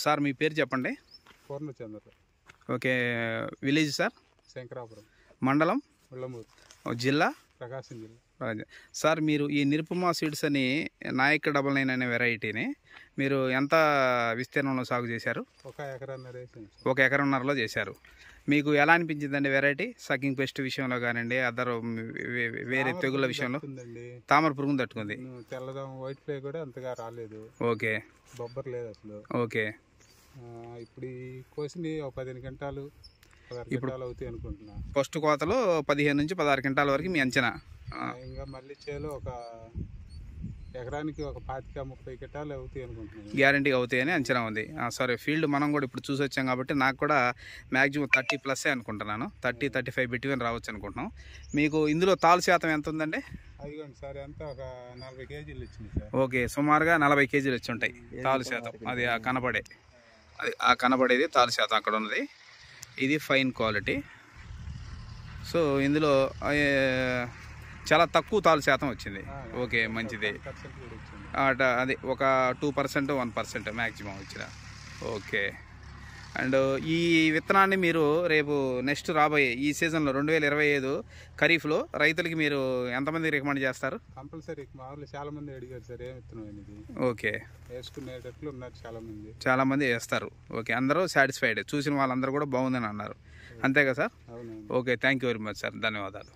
Sir మీ పేరు చెప్పండి. Purnachandra. Okay, village sir? Shankarapuram మండలం? ఉళ్ళమూరు. జిల్లా? ప్రకాశం జిల్లా. సార్ మీరు ఈ నిరుపమా సీడ్స్ అని నాయక్ 99 అనే వెరైటీని మీరు ఎంత విస్తీర్ణంలో సాగు చేశారు? 1 ఎకరన్నర. 1 ఎకరన్నరలో చేశారు. మీకు ఎలా అనిపించిందండి వెరైటీ? సకింగ్ పెస్ట్ విషయంలో కానివ్వండి, అదర్ వేరే తెగుళ్ళ విషయంలో? తామర పురుగును తట్టుకుంది. తెల్లదం వైట్ ఫ్లై కూడా అంతగా రాలేదు. ఓకే. బొబ్బర్ లేదు అసలు. ఓకే. ఇప్పుడు ఈ కోసిని 15 గంటలు 16 గంటలు అవుతాయి అనుకుంటున్నా. ఫస్ట్ కోతలో 15 నుంచి 16 క్వింటాల వరకు మీ అంచనా? ఇంకా మళ్ళీ చేలో ఒక ఎకరానికి ఒక 25-30 గంటలు అవుతాయి అనుకుంటున్నాను. గ్యారంటీగా అవుతాయని అంచనా ఉంది. సరే, ఫీల్డ్ మనం కూడా ఇప్పుడు చూసి వచ్చాం కాబట్టి నాకు కూడా మ్యాక్సిమం 30+ అనుకుంటున్నాను. 30-35 బిట్వీన్ రావచ్చు అనుకుంటున్నాం. మీకు ఇందులో తాలు శాతం ఎంత ఉందండి? అదిగోండి సార్, ఎంత ఒక 40 కేజీలు వచ్చింది సార్. ఓకే, సుమారుగా 40 కేజీలు వచ్చి ఉంటాయి తాలు శాతం. అది ఆ కనబడేది తాలు శాతం అక్కడ ఉన్నది. ఇది ఫైన్ క్వాలిటీ. సో ఇందులో చాలా తక్కువ తాలు శాతం వచ్చింది. ఓకే, మంచిది. అది ఒక 2%, 1% మ్యాక్సిమం వచ్చిన. ఓకే. అండ్ ఈ విత్తనాన్ని మీరు రేపు నెక్స్ట్ రాబోయే ఈ సీజన్లో 2025 ఖరీఫ్లో రైతులకి మీరు ఎంతమంది రికమెండ్ చేస్తారు? కంపల్సరీ. మామూలు చాలా మంది అడిగారు సార్ ఏం విత్తనం అనేది. ఓకే, వేసుకునేటట్లు ఉన్నారు చాలా మంది వేస్తారు. ఓకే, అందరూ సాటిస్ఫైడ్. చూసిన వాళ్ళందరూ కూడా బాగుందని అన్నారు. అంతే కదా సార్? అవును. Okay, thank you very much sir. ధన్యవాదాలు.